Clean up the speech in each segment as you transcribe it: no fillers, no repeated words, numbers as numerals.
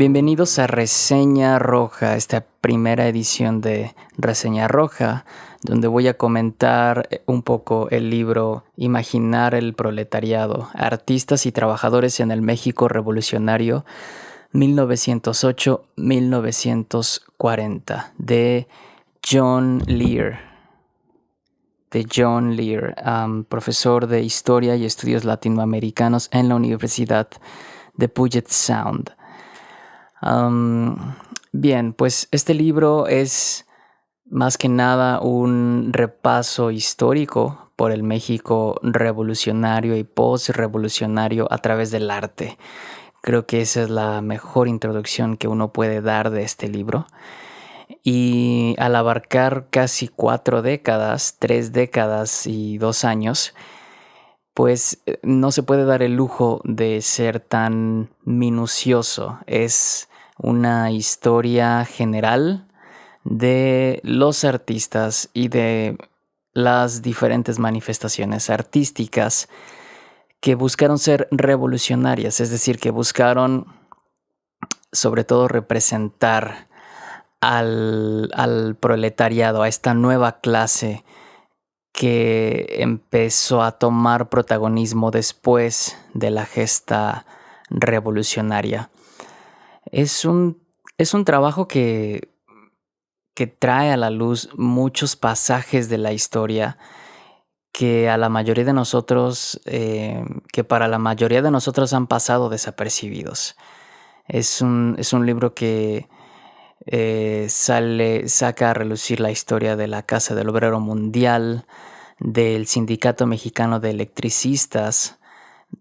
Bienvenidos a Reseña Roja, esta primera edición de Reseña Roja, donde voy a comentar un poco el libro Imaginar el proletariado, artistas y trabajadores en el México revolucionario 1908-1940, de John Lear. Profesor de Historia y Estudios Latinoamericanos en la Universidad de Puget Sound. Bien, pues este libro es más que nada un repaso histórico por el México revolucionario y post-revolucionario a través del arte. Creo que esa es la mejor introducción que uno puede dar de este libro. Y al abarcar casi 4 décadas, 3 décadas y 2 años, pues no se puede dar el lujo de ser tan minucioso. Es una historia general de los artistas y de las diferentes manifestaciones artísticas que buscaron ser revolucionarias, es decir, que buscaron sobre todo representar al proletariado, a esta nueva clase que empezó a tomar protagonismo después de la gesta revolucionaria. Es un trabajo que trae a la luz muchos pasajes de la historia que a la mayoría de nosotros, que para la mayoría de nosotros han pasado desapercibidos. Es un libro que saca a relucir la historia de la Casa del Obrero Mundial, del Sindicato Mexicano de Electricistas,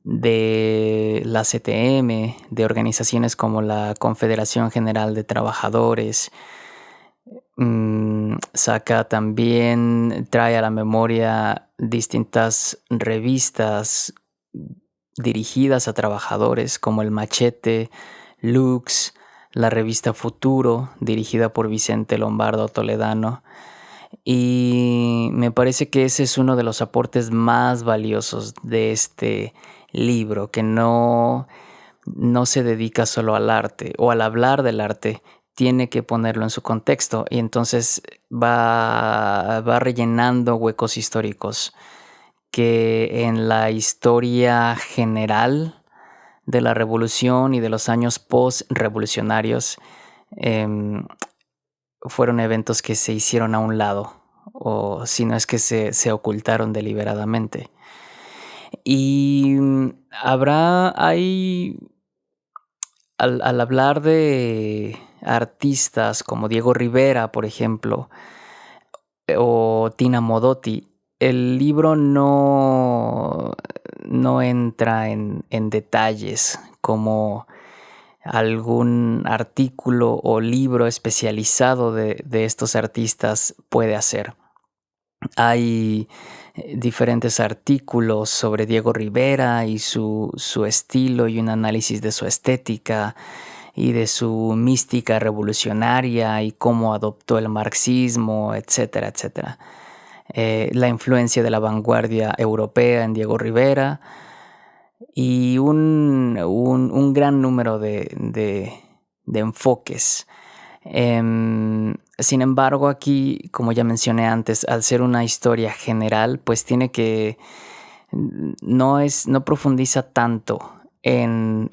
de la CTM, de organizaciones como la Confederación General de Trabajadores. Saca también, trae a la memoria distintas revistas dirigidas a trabajadores como El Machete, Lux, la revista Futuro, dirigida por Vicente Lombardo Toledano. Y me parece que ese es uno de los aportes más valiosos de este libro, que no se dedica solo al arte, o al hablar del arte tiene que ponerlo en su contexto, y entonces va rellenando huecos históricos que en la historia general de la revolución y de los años post-revolucionarios fueron eventos que se hicieron a un lado, o si no es que se ocultaron deliberadamente. Y al hablar de artistas como Diego Rivera, por ejemplo, o Tina Modotti, el libro no entra en detalles como algún artículo o libro especializado de estos artistas puede hacer. Hay diferentes artículos sobre Diego Rivera y su estilo, y un análisis de su estética y de su mística revolucionaria y cómo adoptó el marxismo, etcétera, etcétera. La influencia de la vanguardia europea en Diego Rivera y un gran número de enfoques. Sin embargo, aquí, como ya mencioné antes, al ser una historia general, pues no profundiza tanto en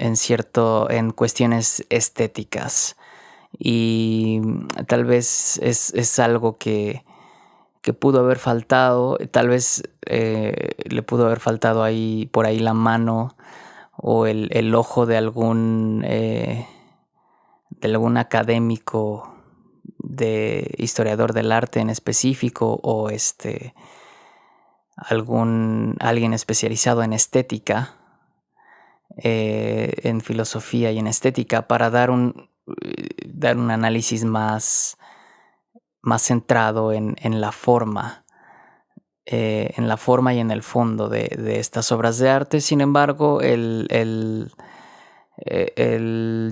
cuestiones estéticas, y tal vez es algo que pudo haber faltado. Tal vez le pudo haber faltado por ahí la mano o el ojo de algún académico, de historiador del arte en específico, o alguien especializado en estética, en filosofía y en estética, para dar un análisis más centrado en la forma, y en el fondo de estas obras de arte. Sin embargo, el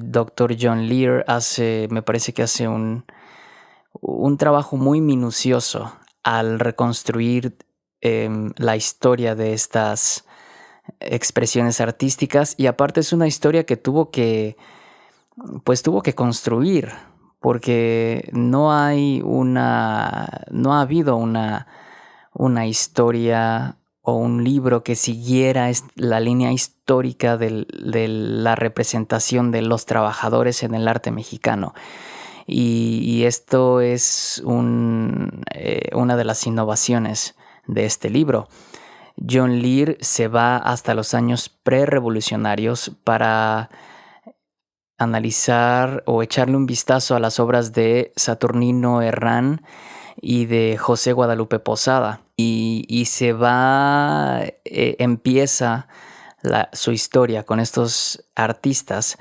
Dr. John Lear me parece que hace un trabajo muy minucioso al reconstruir la historia de estas expresiones artísticas, y aparte es una historia que tuvo que pues tuvo que construir, porque no ha habido una historia o un libro que siguiera la línea histórica de la representación de los trabajadores en el arte mexicano. Y esto es una de las innovaciones de este libro. John Lear se va hasta los años prerevolucionarios para analizar o echarle un vistazo a las obras de Saturnino Herrán y de José Guadalupe Posada. Y se va, empieza su historia con estos artistas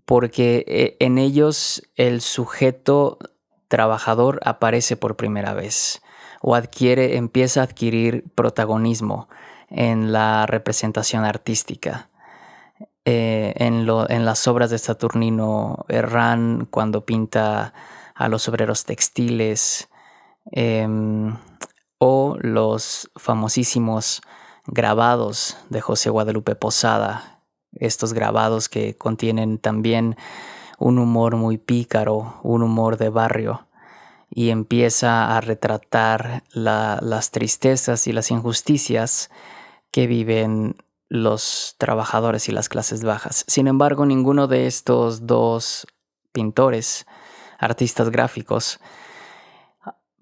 porque en ellos el sujeto trabajador aparece por primera vez o empieza a adquirir protagonismo en la representación artística. En las obras de Saturnino Herrán, cuando pinta a los obreros textiles, o los famosísimos grabados de José Guadalupe Posada, estos grabados que contienen también un humor muy pícaro, un humor de barrio, y empieza a retratar las tristezas y las injusticias que viven los trabajadores y las clases bajas. Sin embargo, ninguno de estos dos pintores, artistas gráficos,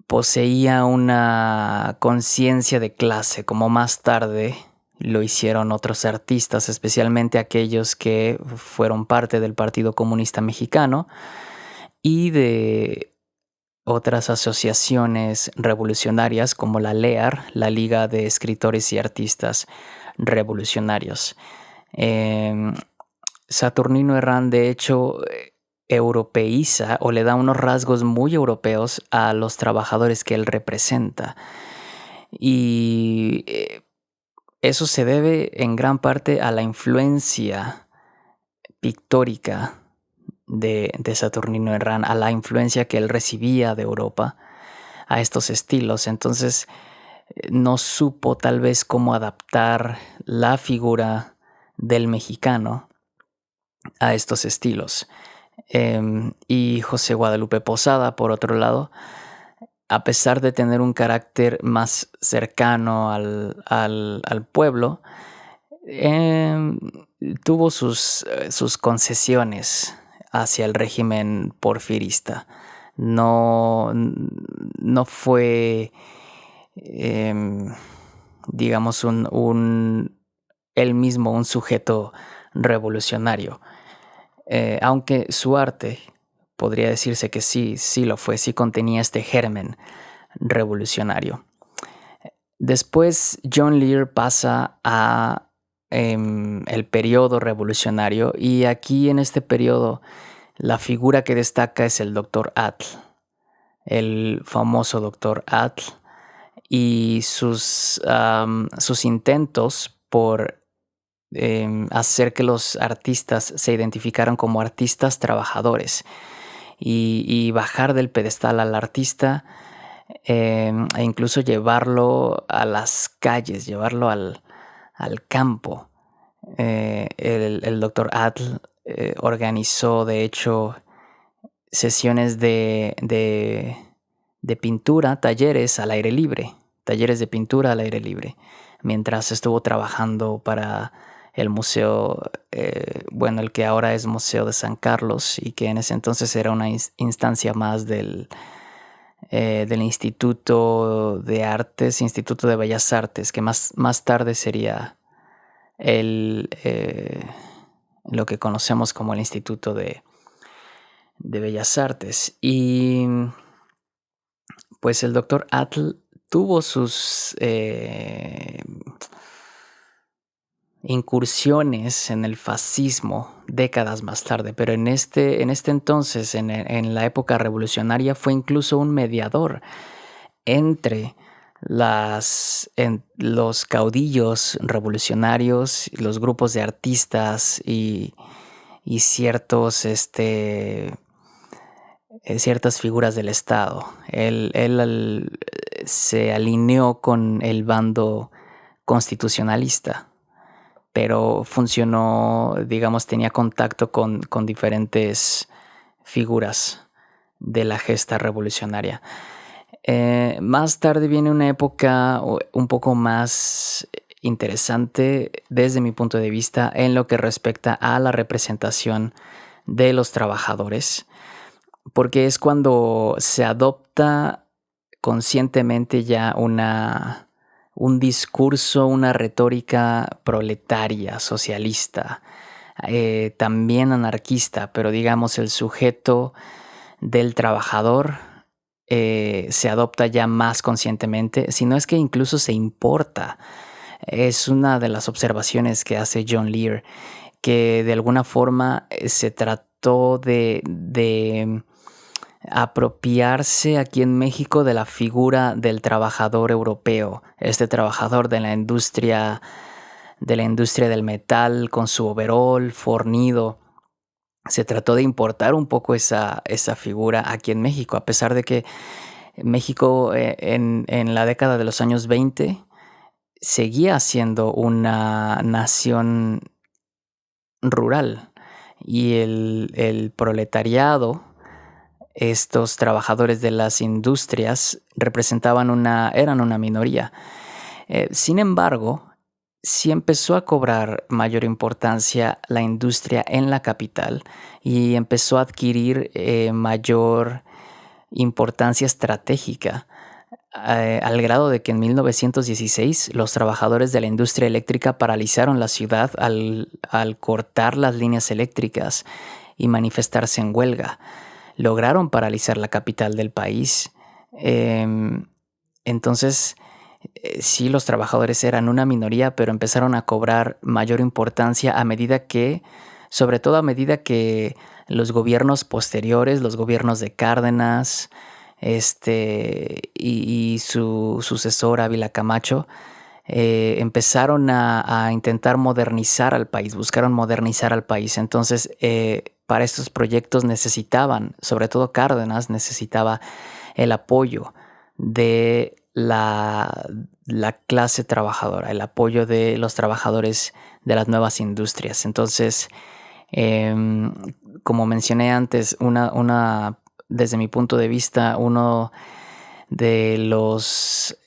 poseía una conciencia de clase, como más tarde lo hicieron otros artistas, especialmente aquellos que fueron parte del Partido Comunista Mexicano y de otras asociaciones revolucionarias como la LEAR, la Liga de Escritores y Artistas Revolucionarios. Saturnino Herrán, de hecho, europeiza o le da unos rasgos muy europeos a los trabajadores que él representa. Y eso se debe en gran parte a la influencia pictórica de Saturnino Herrán, a la influencia que él recibía de Europa a estos estilos. Entonces no supo tal vez cómo adaptar la figura del mexicano a estos estilos. Y José Guadalupe Posada, por otro lado, a pesar de tener un carácter más cercano al pueblo, tuvo sus concesiones hacia el régimen porfirista. No fue, digamos, él mismo un sujeto revolucionario. Aunque su arte podría decirse que sí lo fue, sí contenía este germen revolucionario. Después John Lear pasa a el periodo revolucionario, y aquí en este periodo la figura que destaca es el Dr. Atl, el famoso Dr. Atl, y sus intentos por hacer que los artistas se identificaran como artistas trabajadores y bajar del pedestal al artista, e incluso llevarlo a las calles, llevarlo al campo. El Dr. Atl organizó, de hecho, sesiones de pintura, talleres al aire libre, talleres de pintura al aire libre, mientras estuvo trabajando para el museo, el que ahora es Museo de San Carlos, y que en ese entonces era una instancia más del Instituto de Artes, Instituto de Bellas Artes, que más tarde sería lo que conocemos como el Instituto de Bellas Artes. Y pues el Dr. Atl tuvo sus incursiones en el fascismo décadas más tarde, pero en este entonces, en la época revolucionaria, fue incluso un mediador entre los caudillos revolucionarios, los grupos de artistas y ciertas figuras del Estado. Él se alineó con el bando constitucionalista. pero funcionó, digamos, tenía contacto con diferentes figuras de la gesta revolucionaria. Más tarde viene una época un poco más interesante desde mi punto de vista en lo que respecta a la representación de los trabajadores, porque es cuando se adopta conscientemente ya un discurso, una retórica proletaria, socialista, también anarquista, pero digamos el sujeto del trabajador se adopta ya más conscientemente, si no es que incluso se importa. Es una de las observaciones que hace John Lear, que de alguna forma se trató de apropiarse aquí en México de la figura del trabajador europeo, este trabajador de la industria del metal con su overol fornido. Se trató de importar un poco esa figura aquí en México, a pesar de que México en la década de los años 20 seguía siendo una nación rural y el proletariado, estos trabajadores de las industrias, eran una minoría. Sin embargo, sí empezó a cobrar mayor importancia la industria en la capital y empezó a adquirir mayor importancia estratégica, al grado de que en 1916 los trabajadores de la industria eléctrica paralizaron la ciudad al cortar las líneas eléctricas y manifestarse en huelga. Lograron paralizar la capital del país. Entonces, sí, los trabajadores eran una minoría, pero empezaron a cobrar mayor importancia sobre todo a medida que los gobiernos posteriores, los gobiernos de Cárdenas, y su sucesor Ávila Camacho, empezaron a intentar modernizar al país, buscaron modernizar al país. Entonces, para estos proyectos sobre todo Cárdenas, necesitaba el apoyo de la clase trabajadora, el apoyo de los trabajadores de las nuevas industrias. Entonces, como mencioné antes, desde mi punto de vista, uno de los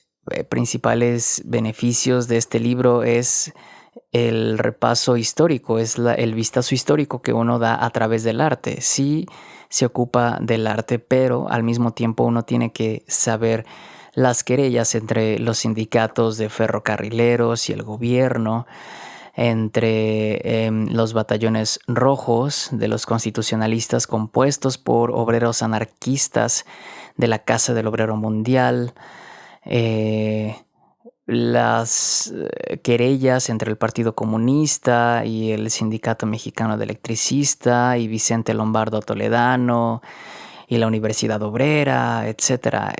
principales beneficios de este libro es el repaso histórico, es el vistazo histórico que uno da a través del arte. Sí se ocupa del arte, pero al mismo tiempo uno tiene que saber las querellas entre los sindicatos de ferrocarrileros y el gobierno, entre los batallones rojos de los constitucionalistas compuestos por obreros anarquistas de la Casa del Obrero Mundial, las querellas entre el Partido Comunista y el Sindicato Mexicano de Electricistas y Vicente Lombardo Toledano y la Universidad Obrera, etc.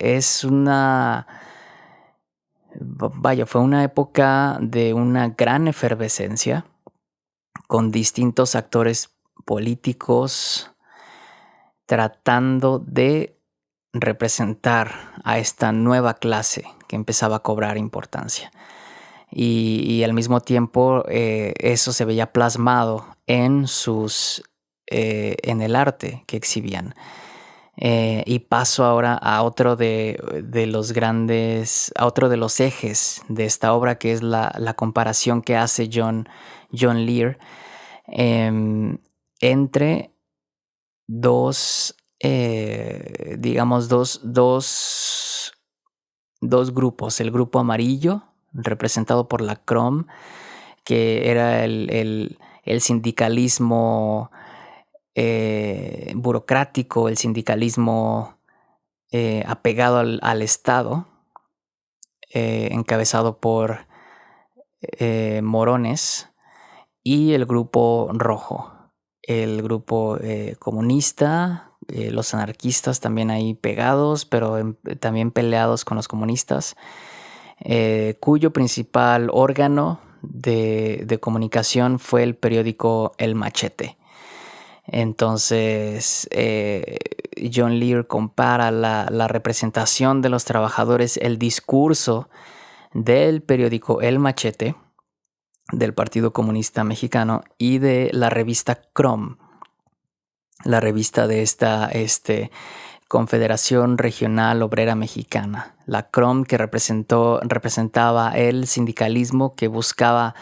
Fue una época de una gran efervescencia con distintos actores políticos tratando de representar a esta nueva clase que empezaba a cobrar importancia. Y al mismo tiempo eso se veía plasmado en el arte que exhibían. Y paso ahora a otro de los ejes de esta obra, que es la comparación que hace John Lear entre dos grupos. El grupo amarillo, representado por la CROM, que era el sindicalismo burocrático, el sindicalismo apegado al Estado, encabezado por Morones, y el grupo rojo, el grupo comunista, los anarquistas también ahí pegados, pero también peleados con los comunistas, cuyo principal órgano de comunicación fue el periódico El Machete. Entonces, John Lear compara la representación de los trabajadores, el discurso del periódico El Machete, del Partido Comunista Mexicano y de la revista CROM, la revista de esta Confederación Regional Obrera Mexicana. La CROM, que representaba el sindicalismo que buscaba,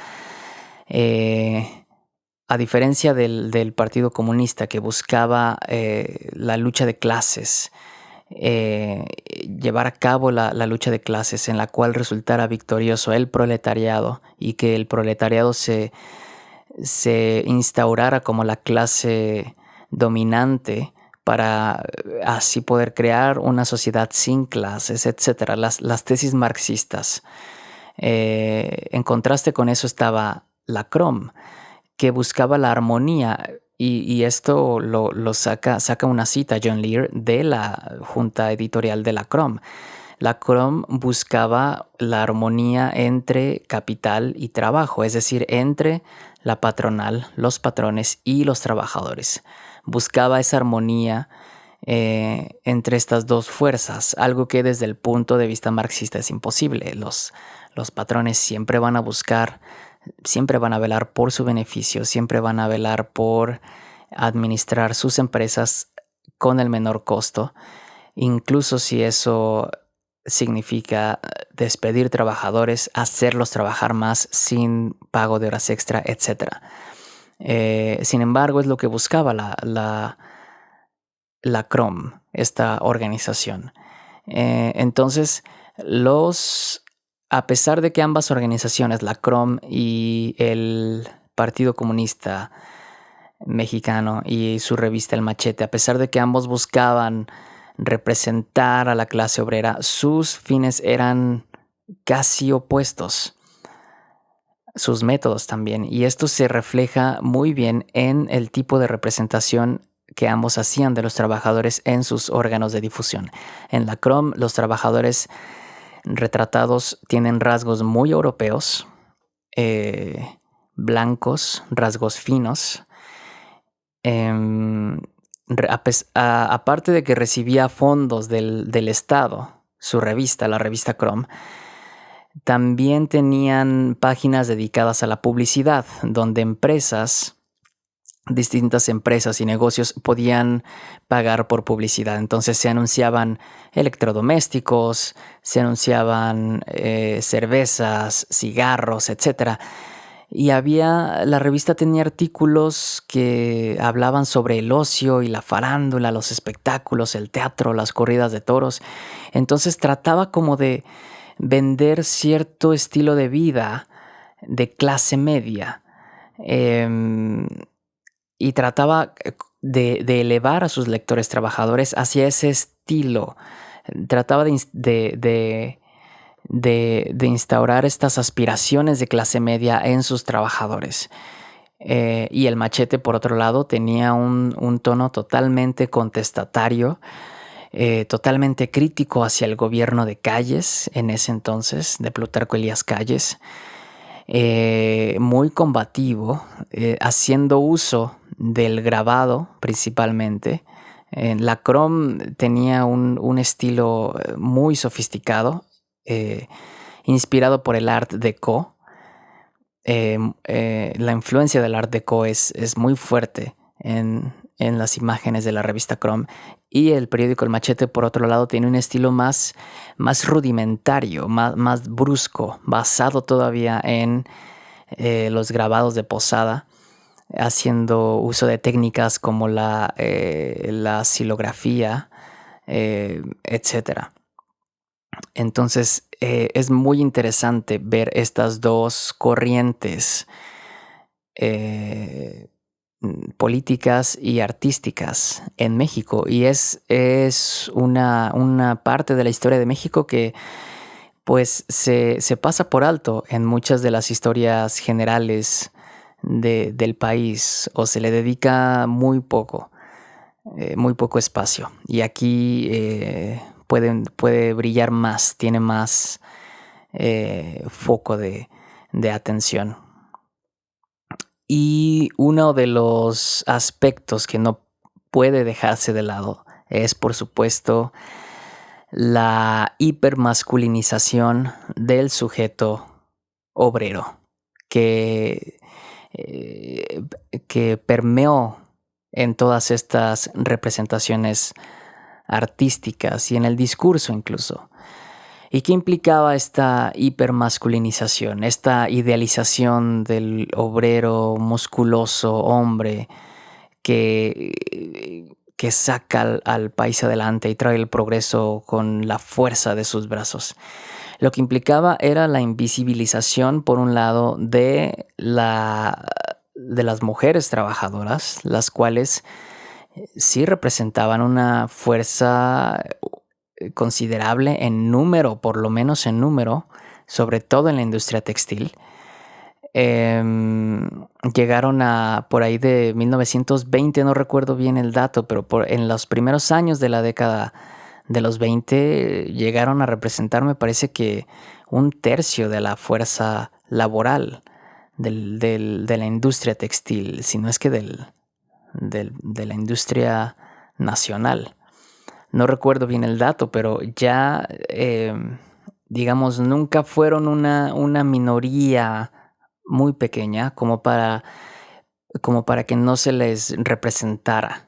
a diferencia del Partido Comunista, que buscaba la lucha de clases, llevar a cabo la lucha de clases en la cual resultara victorioso el proletariado y que el proletariado se instaurara como la clase dominante para así poder crear una sociedad sin clases, etc. Las tesis marxistas. En contraste con eso estaba la CROM, que buscaba la armonía, y esto lo saca una cita John Lear de la junta editorial de la CROM. La CROM buscaba la armonía entre capital y trabajo, es decir, entre la patronal, los patrones y los trabajadores. Buscaba esa armonía entre estas dos fuerzas, algo que desde el punto de vista marxista es imposible. Los patrones siempre van a buscar, siempre van a velar por su beneficio, siempre van a velar por administrar sus empresas con el menor costo, incluso si eso significa despedir trabajadores, hacerlos trabajar más sin pago de horas extra, etc. Sin embargo, es lo que buscaba la CROM, esta organización. Entonces, a pesar de que ambas organizaciones, la CROM y el Partido Comunista Mexicano y su revista El Machete, a pesar de que ambos buscaban representar a la clase obrera, sus fines eran casi opuestos, sus métodos también, y esto se refleja muy bien en el tipo de representación que ambos hacían de los trabajadores en sus órganos de difusión. En la CROM, los trabajadores retratados tienen rasgos muy europeos, blancos, rasgos finos. Aparte de que recibía fondos del Estado, su revista, la revista CROM, también tenían páginas dedicadas a la publicidad, donde distintas empresas y negocios podían pagar por publicidad. Entonces se anunciaban electrodomésticos, se anunciaban cervezas, cigarros, etc. Y la revista tenía artículos que hablaban sobre el ocio y la farándula, los espectáculos, el teatro, las corridas de toros. Entonces trataba como de vender cierto estilo de vida de clase media, y trataba de elevar a sus lectores trabajadores hacia ese estilo. Trataba de instaurar estas aspiraciones de clase media en sus trabajadores. Y El Machete, por otro lado, tenía un tono totalmente contestatario, totalmente crítico hacia el gobierno de Calles, en ese entonces, de Plutarco Elías Calles, muy combativo, haciendo uso del grabado principalmente. La CROM tenía un estilo muy sofisticado, inspirado por el Art Deco. La influencia del Art Deco es muy fuerte en las imágenes de la revista CROM, y el periódico El Machete, por otro lado, tiene un estilo más rudimentario, más brusco, basado todavía en los grabados de posada, haciendo uso de técnicas como la silografía, etc. Entonces es muy interesante ver estas dos corrientes políticas y artísticas en México, y es una parte de la historia de México que pues se pasa por alto en muchas de las historias generales del país, o se le dedica muy poco espacio, y aquí puede brillar más, tiene más foco de atención. Y uno de los aspectos que no puede dejarse de lado es, por supuesto, la hipermasculinización del sujeto obrero, que, eh, que permeó en todas estas representaciones artísticas y en el discurso incluso. ¿Y qué implicaba esta hipermasculinización, esta idealización del obrero musculoso hombre que saca al país adelante y trae el progreso con la fuerza de sus brazos? Lo que implicaba era la invisibilización, por un lado, de las mujeres trabajadoras, las cuales sí representaban una fuerza considerable en número, por lo menos en número, sobre todo en la industria textil. Llegaron a por ahí de 1920, no recuerdo bien el dato, pero en los primeros años de la década de los 20 llegaron a representar, me parece que un tercio de la fuerza laboral de la industria textil, si no es que de la industria nacional. No recuerdo bien el dato, pero ya, digamos, nunca fueron una minoría muy pequeña como para que no se les representara.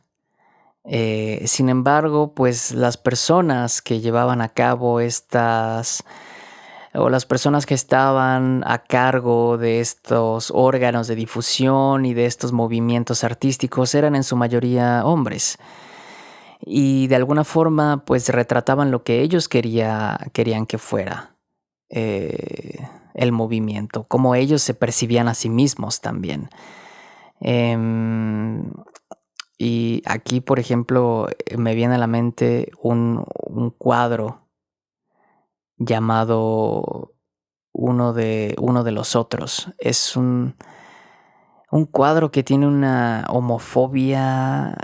Sin embargo, pues las personas que llevaban a cabo o las personas que estaban a cargo de estos órganos de difusión y de estos movimientos artísticos eran en su mayoría hombres. Y de alguna forma, pues retrataban lo que ellos querían que fuera el movimiento, cómo ellos se percibían a sí mismos también. Y aquí, por ejemplo, me viene a la mente un cuadro llamado Uno de los otros. Es un cuadro que tiene una homofobia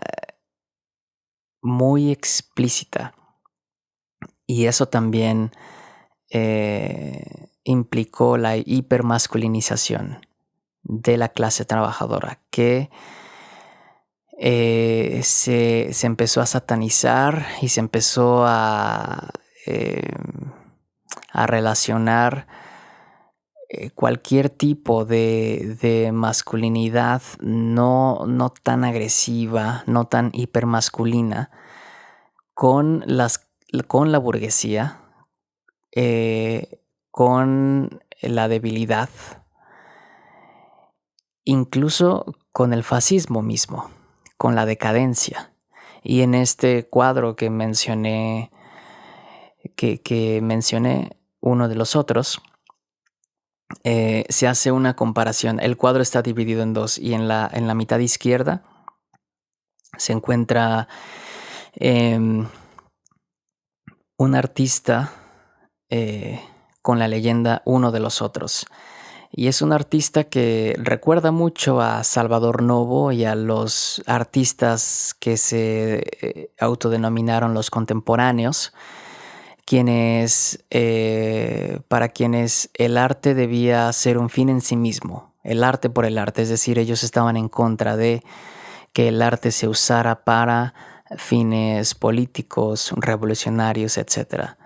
muy explícita. Y eso también implicó la hipermasculinización de la clase trabajadora, que se empezó a satanizar y se empezó a relacionar cualquier tipo de masculinidad no tan agresiva, no tan hipermasculina, con la burguesía, con la debilidad, incluso con el fascismo mismo, con la decadencia. Y en este cuadro que mencioné, uno de los otros, se hace una comparación. El cuadro está dividido en dos y en la mitad izquierda se encuentra un artista con la leyenda Uno de los otros. Y es un artista que recuerda mucho a Salvador Novo y a los artistas que se autodenominaron los contemporáneos, para quienes el arte debía ser un fin en sí mismo, el arte por el arte, es decir, ellos estaban en contra de que el arte se usara para fines políticos, revolucionarios, etc.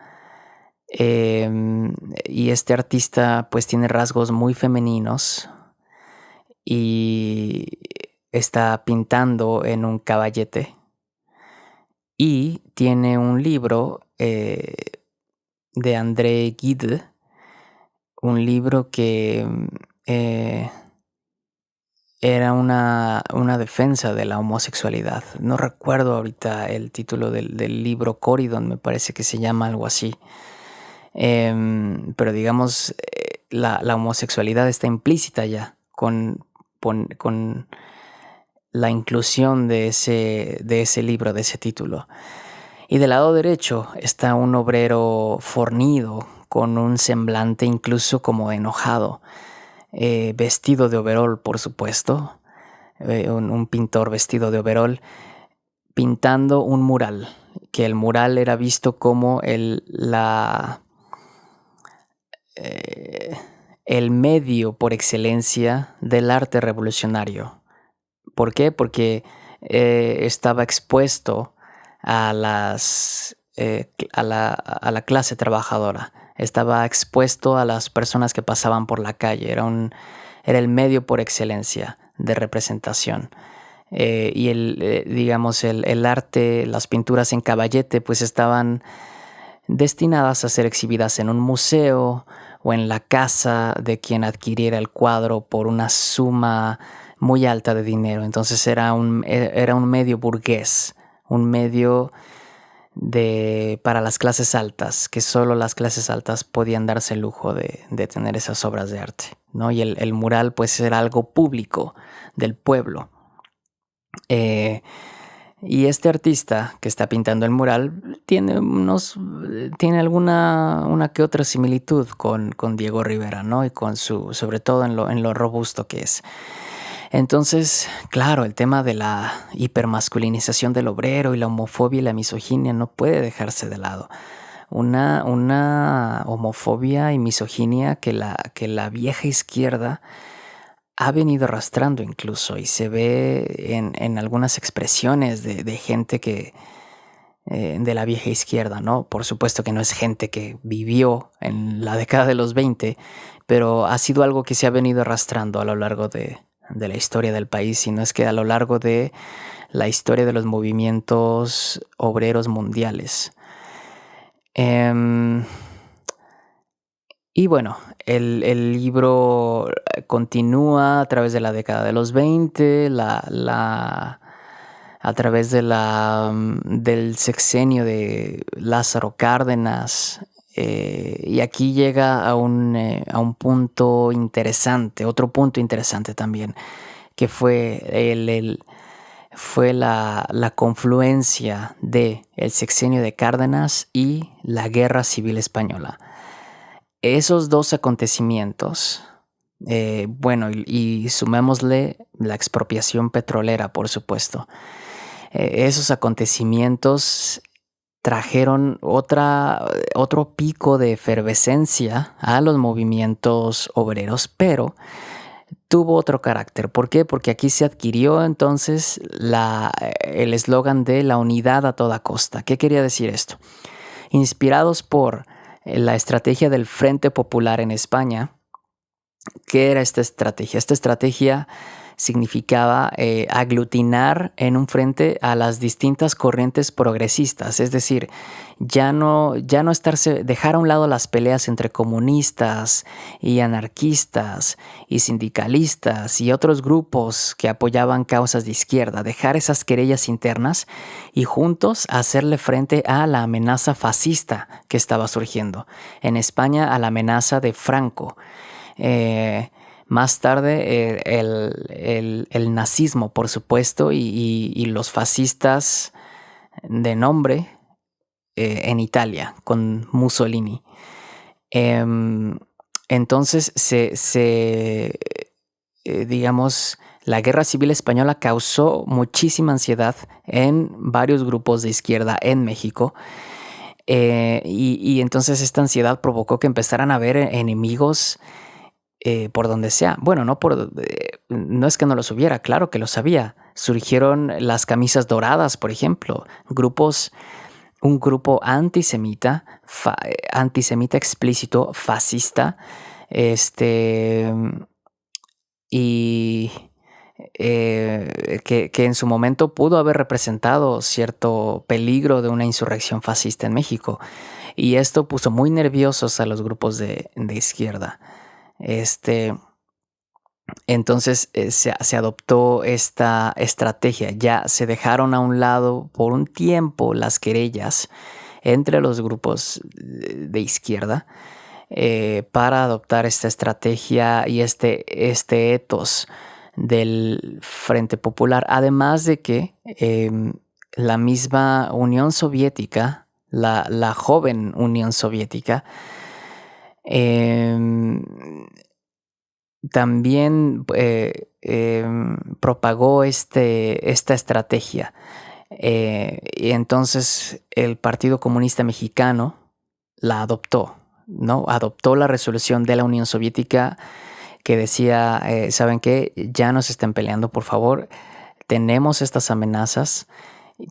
Y este artista pues tiene rasgos muy femeninos y está pintando en un caballete y tiene un libro de André Gide, un libro que era una defensa de la homosexualidad. No recuerdo ahorita el título del libro, Corydon me parece que se llama algo así. Pero digamos, la homosexualidad está implícita ya con la inclusión de ese libro, de ese título. Y del lado derecho está un obrero fornido, con un semblante incluso como enojado, vestido de overol, por supuesto, un pintor vestido de overol, pintando un mural, que el mural era visto como el medio por excelencia del arte revolucionario. ¿Por qué? Porque estaba expuesto a la clase trabajadora, estaba expuesto a las personas que pasaban por la calle. Era era el medio por excelencia de representación. Y el arte, las pinturas en caballete, pues estaban destinadas a ser exhibidas en un museo o en la casa de quien adquiriera el cuadro por una suma muy alta de dinero. Entonces era un medio burgués, un medio para las clases altas, que solo las clases altas podían darse el lujo de tener esas obras de arte, ¿no? Y el mural pues era algo público del pueblo. Y este artista que está pintando el mural tiene una que otra similitud con Diego Rivera, ¿no? Y sobre todo en lo robusto que es. Entonces, claro, el tema de la hipermasculinización del obrero y la homofobia y la misoginia no puede dejarse de lado. Una homofobia y misoginia que la vieja izquierda ha venido arrastrando incluso, y se ve en algunas expresiones de gente de la vieja izquierda, ¿no? Por supuesto que no es gente que vivió en la década de los 20, pero ha sido algo que se ha venido arrastrando a lo largo de la historia del país, sino es que a lo largo de la historia de los movimientos obreros mundiales. Y bueno, el libro continúa a través de la década de los 20, a través del sexenio de Lázaro Cárdenas, y aquí llega a un punto interesante, otro punto interesante también, que fue la confluencia del sexenio de Cárdenas y la Guerra Civil Española. Esos dos acontecimientos, y sumémosle la expropiación petrolera, por supuesto. Esos acontecimientos trajeron otro pico de efervescencia a los movimientos obreros, pero tuvo otro carácter. ¿Por qué? Porque aquí se adquirió entonces el eslogan de la unidad a toda costa. ¿Qué quería decir esto? Inspirados por la estrategia del Frente Popular en España. ¿Qué era esta estrategia? Esta estrategia significaba aglutinar en un frente a las distintas corrientes progresistas, es decir, dejar a un lado las peleas entre comunistas y anarquistas y sindicalistas y otros grupos que apoyaban causas de izquierda, dejar esas querellas internas y juntos hacerle frente a la amenaza fascista que estaba surgiendo. En España, a la amenaza de Franco. Más tarde el nazismo, por supuesto, y los fascistas de nombre en Italia, con Mussolini. Entonces, la Guerra Civil Española causó muchísima ansiedad en varios grupos de izquierda en México. Y entonces esta ansiedad provocó que empezaran a haber enemigos por donde sea. Bueno, no es que no los hubiera, claro que los había. Surgieron las camisas doradas, por ejemplo, un grupo antisemita explícito, fascista, y que en su momento pudo haber representado cierto peligro de una insurrección fascista en México. Y esto puso muy nerviosos a los grupos de izquierda. Entonces se adoptó esta estrategia. Ya se dejaron a un lado por un tiempo las querellas entre los grupos de izquierda para adoptar esta estrategia y este ethos del Frente Popular. Además de que la misma Unión Soviética, la joven Unión Soviética, también propagó esta estrategia. Y entonces el Partido Comunista Mexicano la adoptó, ¿no? Adoptó la resolución de la Unión Soviética que decía, ¿saben qué? Ya no se estén peleando, por favor. Tenemos estas amenazas,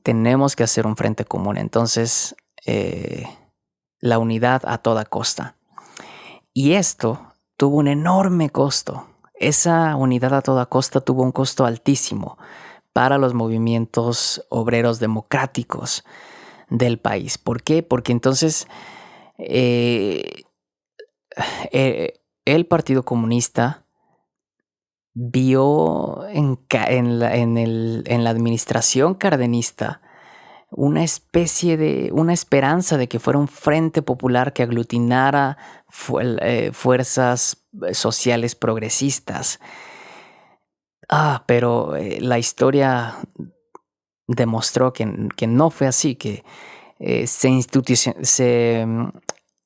tenemos que hacer un frente común. Entonces, la unidad a toda costa. Y esto tuvo un enorme costo. esa unidad a toda costa tuvo un costo altísimo para los movimientos obreros democráticos del país. ¿Por qué? Porque entonces el Partido Comunista vio en la administración cardenista una especie de una esperanza de que fuera un frente popular que aglutinara fuerzas sociales progresistas. Pero la historia demostró que no fue así, que se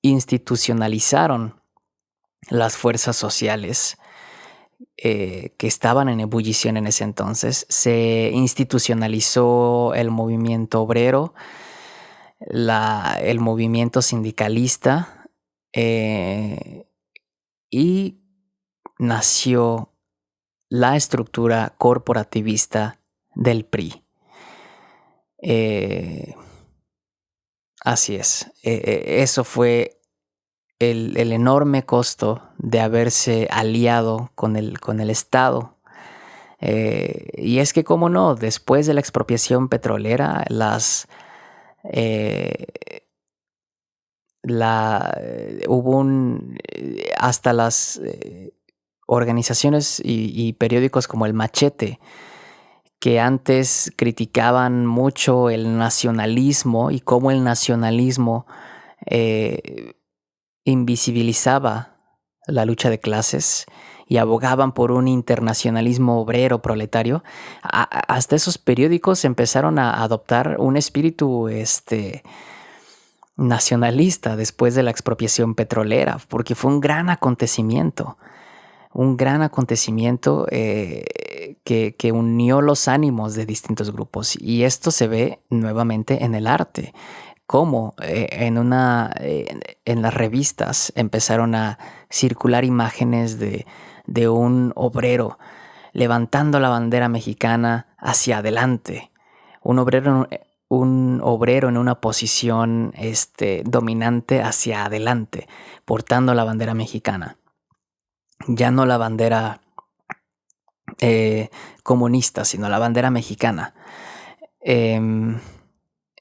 institucionalizaron las fuerzas sociales que estaban en ebullición en ese entonces. Se institucionalizó el movimiento obrero, el movimiento sindicalista, y nació la estructura corporativista del PRI. Así es. Eso fue el enorme costo de haberse aliado con el Estado. Y es que, cómo no, después de la expropiación petrolera, hubo hasta las organizaciones y periódicos como El Machete, que antes criticaban mucho el nacionalismo y cómo el nacionalismo invisibilizaba la lucha de clases y abogaban por un internacionalismo obrero proletario. Hasta esos periódicos empezaron a adoptar un espíritu nacionalista después de la expropiación petrolera, porque fue un gran acontecimiento que unió los ánimos de distintos grupos. Y esto se ve nuevamente en el arte, como en las revistas empezaron a circular imágenes de un obrero levantando la bandera mexicana hacia adelante, un obrero en una posición dominante hacia adelante, portando la bandera mexicana. Ya no la bandera comunista, sino la bandera mexicana.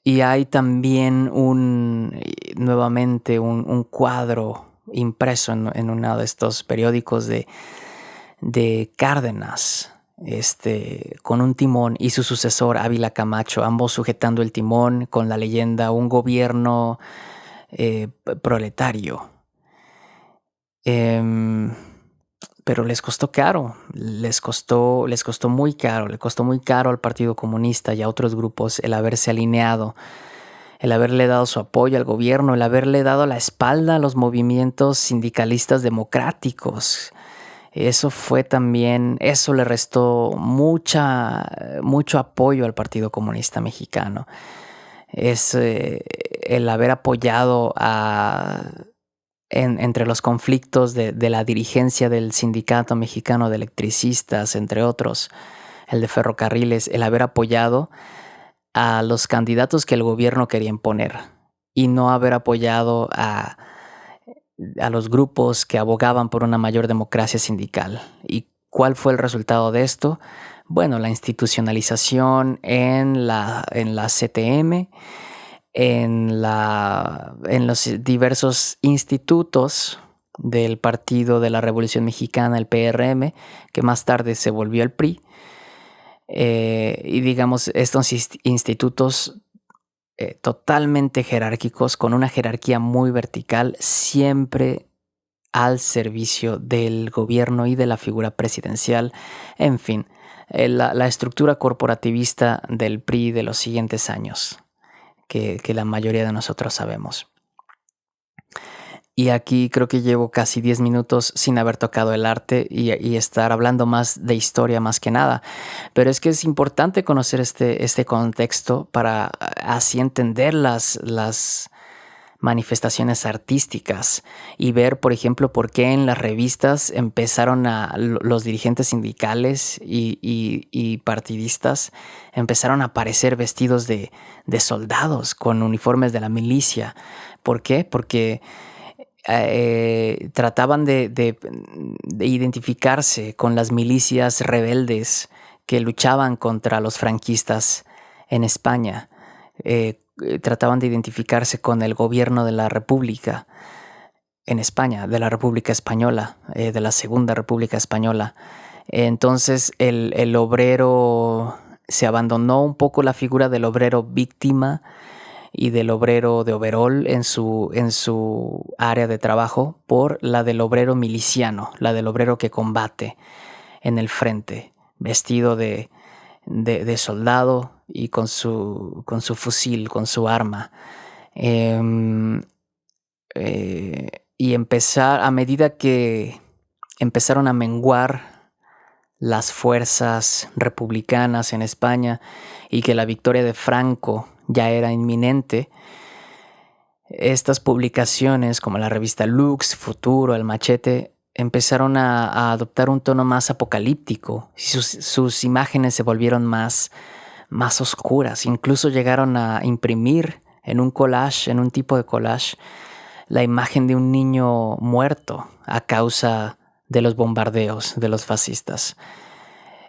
Y hay también nuevamente un cuadro impreso en uno de estos periódicos de Cárdenas, con un timón, y su sucesor Ávila Camacho, ambos sujetando el timón con la leyenda "Un gobierno proletario". Pero les costó caro, les costó muy caro, le costó muy caro al Partido Comunista y a otros grupos el haberse alineado, el haberle dado su apoyo al gobierno, el haberle dado la espalda a los movimientos sindicalistas democráticos. Eso le restó mucho apoyo al Partido Comunista Mexicano. Es el haber apoyado entre los conflictos de la dirigencia del Sindicato Mexicano de Electricistas, entre otros, el de ferrocarriles, el haber apoyado a los candidatos que el gobierno quería imponer y no haber apoyado a los grupos que abogaban por una mayor democracia sindical. ¿Y cuál fue el resultado de esto? Bueno, la institucionalización en la CTM, en los diversos institutos del Partido de la Revolución Mexicana, el PRM, que más tarde se volvió el PRI. Y digamos, estos institutos totalmente jerárquicos, con una jerarquía muy vertical, siempre al servicio del gobierno y de la figura presidencial. En fin, la estructura corporativista del PRI de los siguientes años, que la mayoría de nosotros sabemos. Y aquí creo que llevo casi 10 minutos sin haber tocado el arte y estar hablando más de historia más que nada. Pero es que es importante conocer este contexto para así entender las manifestaciones artísticas y ver, por ejemplo, por qué en las revistas empezaron los dirigentes sindicales y partidistas empezaron a aparecer vestidos de soldados con uniformes de la milicia. ¿Por qué? Porque trataban de identificarse con las milicias rebeldes que luchaban contra los franquistas en España. Trataban de identificarse con el gobierno de la República en España, de la República Española, de la Segunda República Española. Entonces el obrero, se abandonó un poco la figura del obrero víctima y del obrero de overol en su área de trabajo por la del obrero miliciano, la del obrero que combate en el frente, vestido de soldado y con su fusil, con su arma. Y a medida que empezaron a menguar las fuerzas republicanas en España y que la victoria de Franco ya era inminente, estas publicaciones como la revista Lux, Futuro, El Machete, empezaron a adoptar un tono más apocalíptico. Sus imágenes se volvieron más oscuras. Incluso llegaron a imprimir en un tipo de collage, la imagen de un niño muerto a causa de los bombardeos de los fascistas.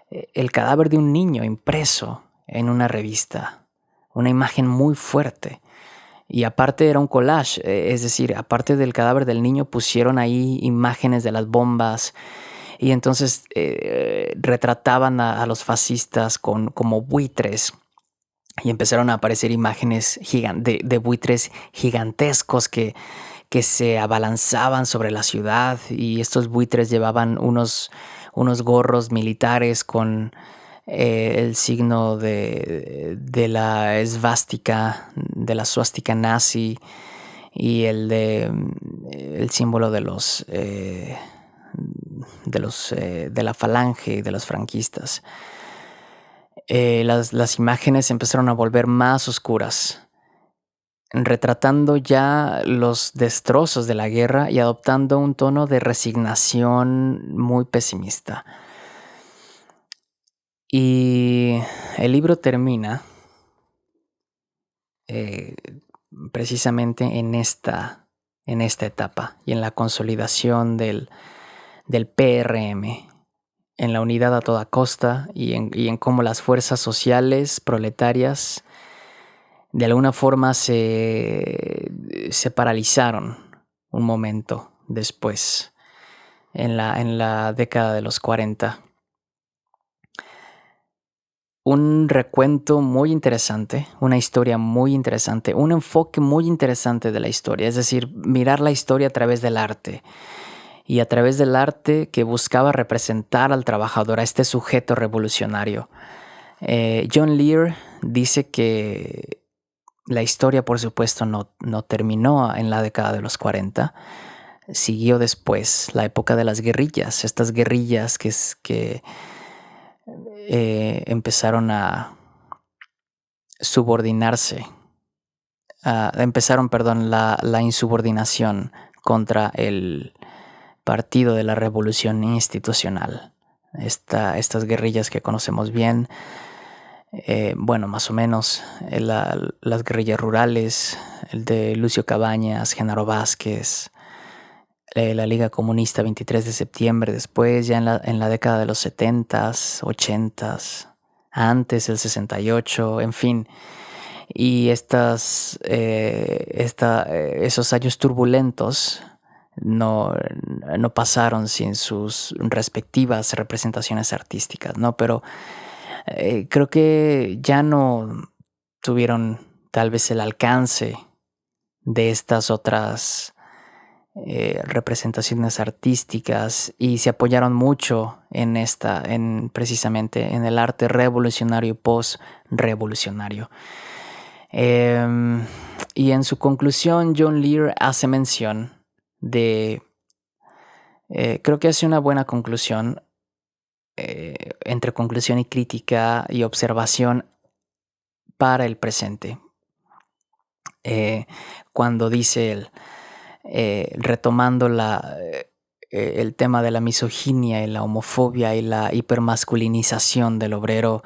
El cadáver de un niño impreso en una revista, una imagen muy fuerte. Y aparte era un collage, es decir, aparte del cadáver del niño pusieron ahí imágenes de las bombas y entonces retrataban a los fascistas como buitres. Y empezaron a aparecer imágenes de buitres gigantescos que se abalanzaban sobre la ciudad, y estos buitres llevaban unos gorros militares con el signo de la esvástica, de la suástica nazi, y el símbolo de la falange y de los franquistas. Las imágenes empezaron a volver más oscuras, retratando ya los destrozos de la guerra y adoptando un tono de resignación muy pesimista. Y el libro termina precisamente en esta etapa y en la consolidación del PRM, en la unidad a toda costa y en cómo las fuerzas sociales proletarias de alguna forma se paralizaron un momento después, en la década de los 40. Un recuento muy interesante, una historia muy interesante, un enfoque muy interesante de la historia, es decir, mirar la historia a través del arte. Y a través del arte que buscaba representar al trabajador, a este sujeto revolucionario. John Lear dice que la historia, por supuesto, no terminó en la década de los 40. Siguió después la época de las guerrillas, estas guerrillas que empezaron a subordinarse, la insubordinación contra el Partido de la Revolución Institucional. Estas guerrillas que conocemos bien, más o menos, las guerrillas rurales, el de Lucio Cabañas, Genaro Vázquez, la Liga Comunista 23 de septiembre, después ya en la década de los 70s, 80s, antes el 68, en fin. Y esos años turbulentos no pasaron sin sus respectivas representaciones artísticas, ¿no? Pero creo que ya no tuvieron tal vez el alcance de estas otras representaciones artísticas, y se apoyaron mucho precisamente en el arte revolucionario y post-revolucionario. Y en su conclusión, John Lear hace mención de, creo que hace una buena conclusión, entre conclusión y crítica y observación para el presente. Cuando dice él, retomando el tema de la misoginia y la homofobia y la hipermasculinización del obrero,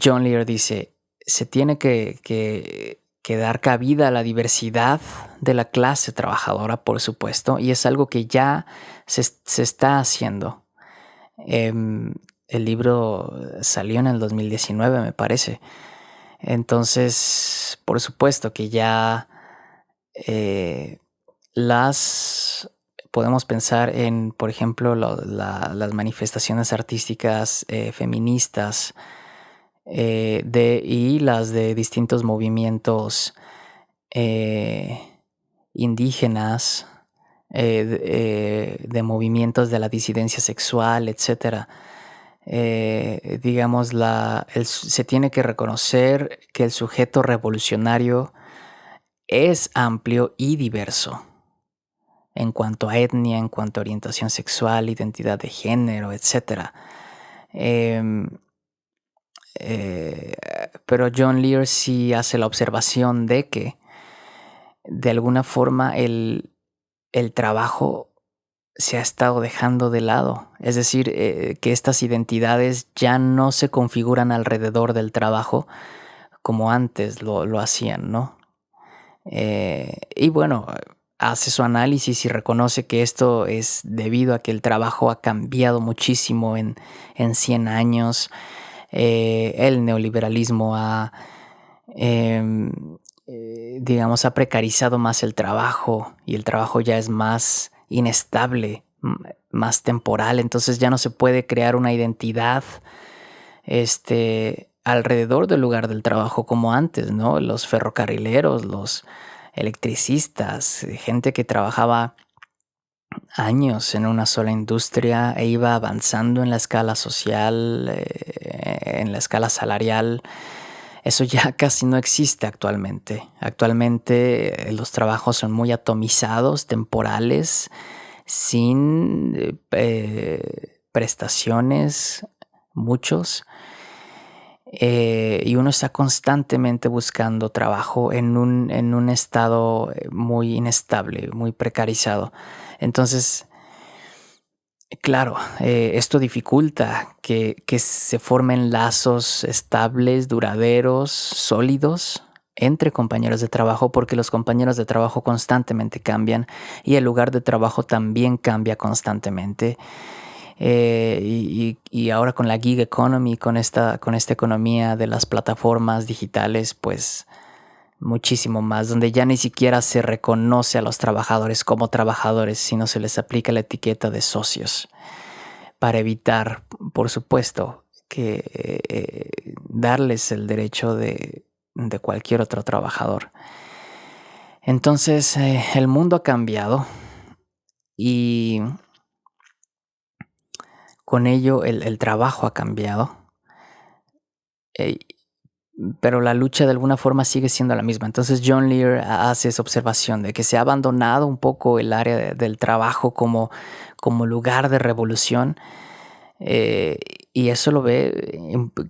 John Lear dice: se tiene que dar cabida a la diversidad de la clase trabajadora, por supuesto, y es algo que ya se está haciendo. El libro salió en el 2019, me parece. Entonces, por supuesto que ya podemos pensar en, por ejemplo, las manifestaciones artísticas feministas y las de distintos movimientos indígenas, de movimientos de la disidencia sexual, etcétera. Digamos, se tiene que reconocer que el sujeto revolucionario es amplio y diverso en cuanto a etnia, en cuanto a orientación sexual, identidad de género, etcétera. Pero John Lear sí hace la observación de que de alguna forma el trabajo se ha estado dejando de lado. Es decir, que estas identidades ya no se configuran alrededor del trabajo como antes lo hacían, ¿no? Y bueno, hace su análisis y reconoce que esto es debido a que el trabajo ha cambiado muchísimo en 100 años. El neoliberalismo digamos, ha precarizado más el trabajo y el trabajo ya es más inestable, más temporal, entonces ya no se puede crear una identidad alrededor del lugar del trabajo como antes, ¿no? Los ferrocarrileros, los electricistas, gente que trabajaba años en una sola industria e iba avanzando en la escala social, en la escala salarial. Eso ya casi no existe actualmente. Actualmente los trabajos son muy atomizados, temporales, sin prestaciones, muchos. Y uno está constantemente buscando trabajo en un estado muy inestable, muy precarizado. Entonces, claro, esto dificulta que se formen lazos estables, duraderos, sólidos entre compañeros de trabajo, porque los compañeros de trabajo constantemente cambian y el lugar de trabajo también cambia constantemente. Y ahora con la gig economy, con esta economía de las plataformas digitales, pues muchísimo más, donde ya ni siquiera se reconoce a los trabajadores como trabajadores, sino se les aplica la etiqueta de socios para evitar, por supuesto, que darles el derecho de cualquier otro trabajador. Entonces, el mundo ha cambiado y con ello el trabajo ha cambiado. Pero la lucha de alguna forma sigue siendo la misma. Entonces John Lear hace esa observación de que se ha abandonado un poco el área del trabajo como lugar de revolución, y eso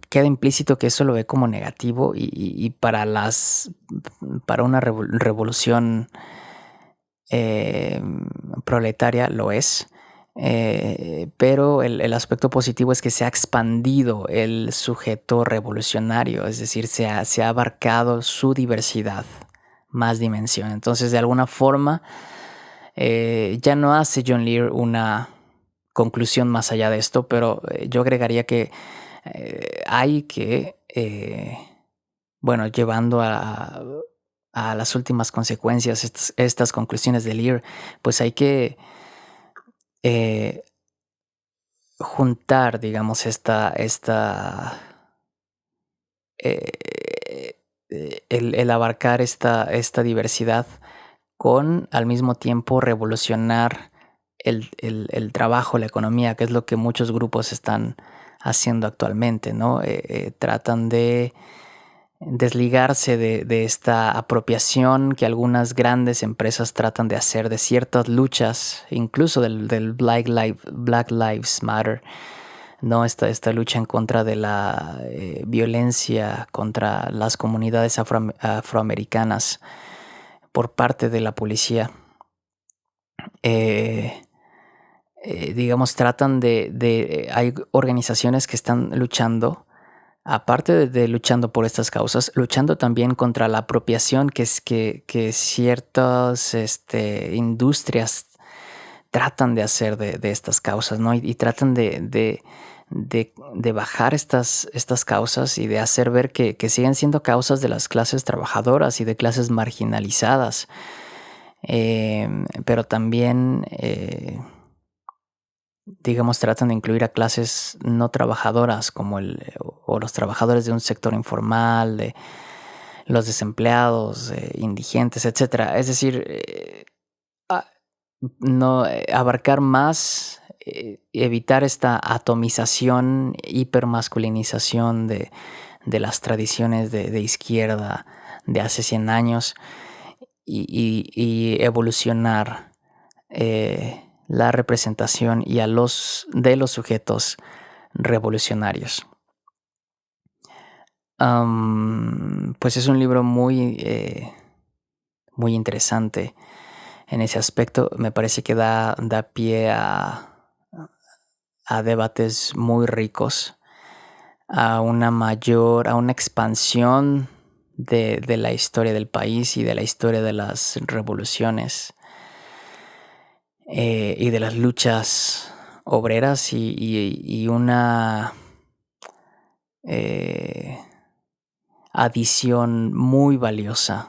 queda implícito que eso lo ve como negativo y para una revolución proletaria lo es. Pero el aspecto positivo es que se ha expandido el sujeto revolucionario, es decir, se ha abarcado su diversidad, más dimensión. Entonces, de alguna forma, ya no hace John Lear una conclusión más allá de esto, pero yo agregaría que hay que, llevando a las últimas consecuencias estas conclusiones de Lear, pues hay que juntar, digamos, el abarcar esta diversidad con al mismo tiempo revolucionar el trabajo, la economía, que es lo que muchos grupos están haciendo actualmente, ¿no? Tratan de desligarse de esta apropiación que algunas grandes empresas tratan de hacer de ciertas luchas, incluso del Black Lives Matter, ¿no? Esta lucha en contra de la violencia contra las comunidades afroamericanas por parte de la policía. Digamos, hay organizaciones que están luchando aparte de luchando por estas causas, luchando también contra la apropiación que ciertas industrias tratan de hacer de estas causas, ¿no? Y tratan de bajar estas causas y de hacer ver que siguen siendo causas de las clases trabajadoras y de clases marginalizadas. Pero también, digamos, tratan de incluir a clases no trabajadoras como o los trabajadores de un sector informal, de los desempleados, indigentes, etcétera. Es decir, a- no abarcar más, evitar esta atomización, hipermasculinización de las tradiciones de izquierda de hace 100 años y evolucionar la representación y de los sujetos revolucionarios. Pues es un libro muy interesante en ese aspecto. Me parece que da pie a debates muy ricos, a una expansión de la historia del país y de la historia de las revoluciones y de las luchas obreras y una eh, adición muy valiosa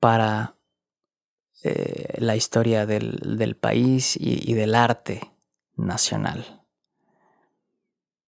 para la historia del país y del arte nacional.